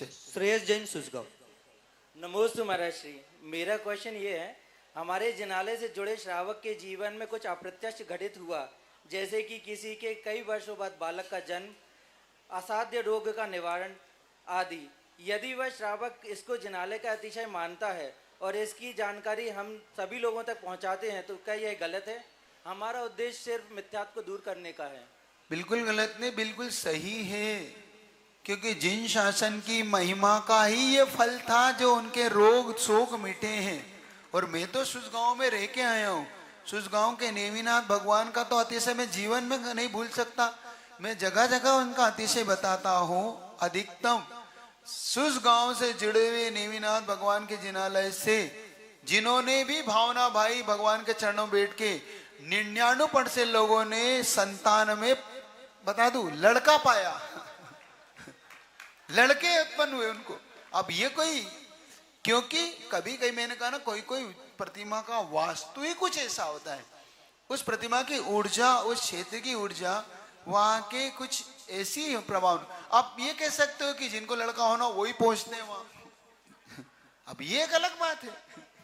श्रेयस जैन सुसगांव। नमोस्तु महाराज श्री। मेरा क्वेश्चन ये है, हमारे जिनालय से जुड़े श्रावक के जीवन में कुछ अप्रत्यक्ष घटित हुआ, जैसे कि किसी के कई वर्षों बाद बालक का जन्म, असाध्य रोग का निवारण आदि। यदि वह श्रावक इसको जिनालय का अतिशय मानता है और इसकी जानकारी हम सभी लोगों तक पहुंचाते हैं, तो क्या यह गलत है? हमारा उद्देश्य सिर्फ मिथ्यात्व को दूर करने का है। बिल्कुल गलत नहीं, बिल्कुल सही है, क्योंकि जिन शासन की महिमा का ही ये फल था जो उनके रोग शोक मिटे हैं। और मैं तो सुसगांव में रह के आया हूँ, सुसगांव के नेमिनाथ भगवान का तो अतिशय मैं जीवन में नहीं भूल सकता। मैं जगह जगह उनका अतिशय बताता हूँ। अधिकतम सुसगांव से जुड़े हुए नेमिनाथ भगवान के जिनालय से जिन्होंने भी भावना भाई भगवान के चरणों में बैठ के 99% से लोगों ने संतान में बता दूं लड़का पाया, लड़के उत्पन्न हुए उनको। अब ये कोई, क्योंकि कभी कभी मैंने कहा ना, कोई कोई प्रतिमा का वास्तु ही कुछ ऐसा होता है, उस प्रतिमा की ऊर्जा, उस क्षेत्र की ऊर्जा, वहां के कुछ ऐसी प्रभाव। आप ये कह सकते हो कि जिनको लड़का होना वही पहुंचते हैं वहां। अब ये एक अलग बात है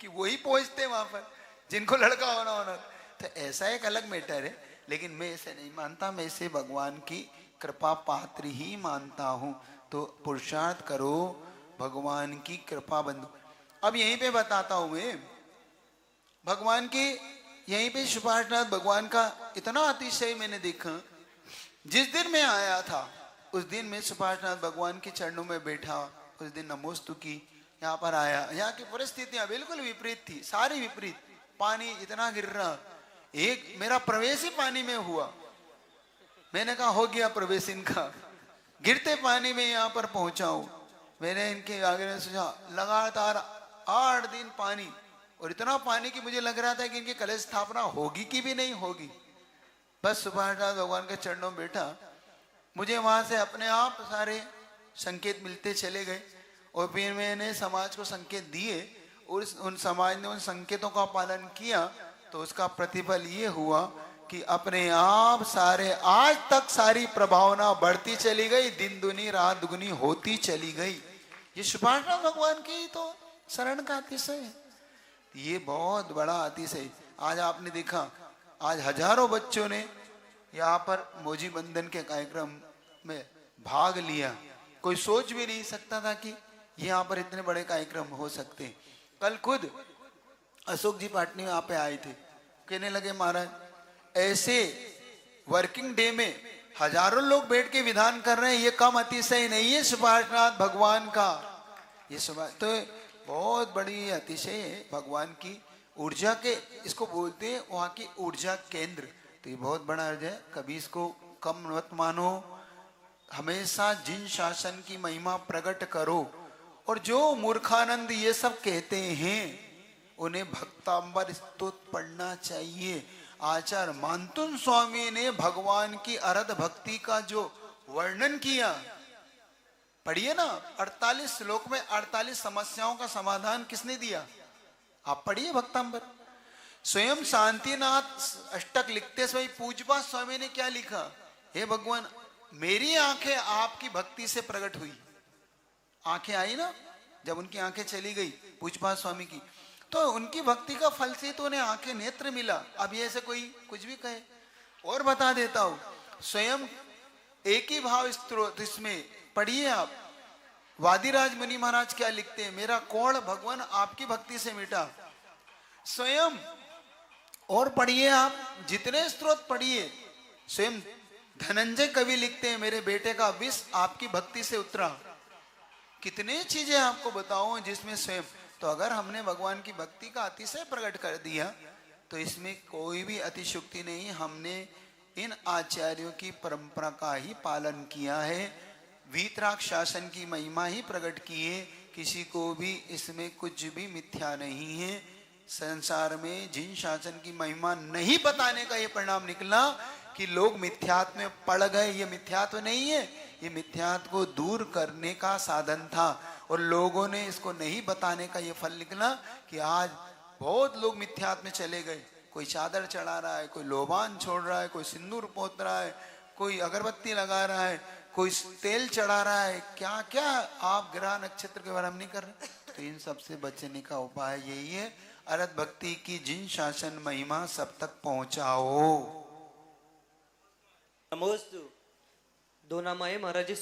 कि वही पहुंचते हैं वहां पर जिनको लड़का होना, तो ऐसा एक अलग मैटर है। लेकिन मैं ऐसे नहीं मानता, मैं इसे भगवान की कृपा पात्र ही मानता हूं। तो पुरुषार्थ करो, भगवान की कृपा बंधु। अब यहीं पे बताता हूं मैं, भगवान की यहीं पे सुभाषनाथ भगवान का इतना अतिशय मैंने देखा। जिस दिन मैं आया था उस दिन मैं सुभाषनाथ भगवान के चरणों में बैठा, उस दिन नमोस्तु की यहाँ पर आया। यहाँ की परिस्थितियां बिल्कुल विपरीत थी, सारी विपरीत। पानी इतना गिर रहा, एक मेरा प्रवेश ही पानी में हुआ। मैंने कहा हो गया प्रवेश इनका, गिरते पानी में यहाँ पर पहुंचा हूं। मैंने इनके आगे सोचा लगातार 8 दिन पानी, और इतना पानी कि मुझे लग रहा था कि इनकी कलश स्थापना होगी कि भी नहीं होगी। बस सुभाषनाथ भगवान के चरणों में बैठा, मुझे वहां से अपने आप सारे संकेत मिलते चले गए। और फिर मैंने समाज को संकेत दिए और उन समाज ने उन संकेतों का पालन किया, तो उसका प्रतिफल ये हुआ कि अपने आप सारे आज तक सारी प्रभावना बढ़ती चली गई, दिन दुनी रात दुगनी होती चली गई। ये सुभाषनाथ भगवान की तो शरण का अतिशय है, ये बहुत बड़ा अतिशय। आज आपने देखा, आज हजारों बच्चों ने यहाँ पर मौजी बंधन के कार्यक्रम में भाग लिया। कोई सोच भी नहीं सकता था कि यहाँ पर इतने बड़े कार्यक्रम हो सकते। कल खुद अशोक जी पाटनी यहाँ पे आए थे, कहने लगे महाराज ऐसे वर्किंग डे में हजारों लोग बैठ के विधान कर रहे हैं, ये कम अतिशय नहीं है सुभाषनाथ भगवान का। ये सुभाष तो बहुत बड़ी अतिशय है भगवान की ऊर्जा के, इसको बोलते हैं वहां की ऊर्जा केंद्र। तो ये बहुत बड़ा अर्ज है, कभी इसको कम मत मानो। हमेशा जिन शासन की महिमा प्रकट करो। और जो मूर्खानंद ये सब कहते हैं उन्हें भक्तांबर स्तोत्र पढ़ना चाहिए। आचार्य मानतुन स्वामी ने भगवान की अरध भक्ति का जो वर्णन किया, पढ़िए ना, 48 श्लोक में 48 समस्याओं का समाधान किसने दिया? आप पढ़िए भक्तांबर। स्वयं शांतिनाथ अष्टक लिखते समय पूजपा स्वामी ने क्या लिखा? हे भगवान, मेरी आंखें आपकी भक्ति से प्रकट हुई। आंखें आई ना, जब उनकी आंखें चली गई पूजपा स्वामी की, तो उनकी भक्ति का फल से तो उन्हें आंखें नेत्र मिला। अब ये ऐसे कोई कुछ भी कहे। और बता देता हूं, स्वयं एक ही भाव स्त्रोत इसमें पढ़िए आप। वादिराज मुनि महाराज क्या लिखते हैं? मेरा कोण भगवान आपकी भक्ति से मिटा। स्वयं और पढ़िए आप, जितने स्त्रोत पढ़िए। स्वयं धनंजय कवि लिखते हैं, मेरे बेटे का विष आपकी भक्ति से उतरा। कितने चीजें आपको बताऊं जिसमें स्वयं। तो अगर हमने भगवान की भक्ति का अतिशय प्रकट कर दिया तो इसमें कोई भी अतिशुक्ति नहीं। हमने इन आचार्यों की परंपरा का ही पालन किया है, वीतराग शासन की महिमा ही प्रकट की है। किसी को भी इसमें कुछ भी मिथ्या नहीं है। संसार में जिन शासन की महिमा नहीं बताने का ये परिणाम निकला कि लोग मिथ्यात्व में पड़ गए। ये मिथ्यात्व नहीं है, ये मिथ्यात्व को दूर करने का साधन था और लोगों ने इसको नहीं बताने का ये फल निकला कि आज बहुत लोग मिथ्यात्व में चले गए। कोई चादर चढ़ा रहा है, कोई लोबान छोड़ रहा है, कोई सिंदूर पोत रहा है, कोई अगरबत्ती लगा रहा है, कोई तेल चढ़ा रहा है, क्या क्या आप ग्रह नक्षत्र के बारे में नहीं कर रहे। तो इन सबसे बचने का उपाय यही है, अरहत भक्ति की जिन शासन महिमा सब तक पहुंचाओ। नमोस्तु। दो नाम आहे महाराज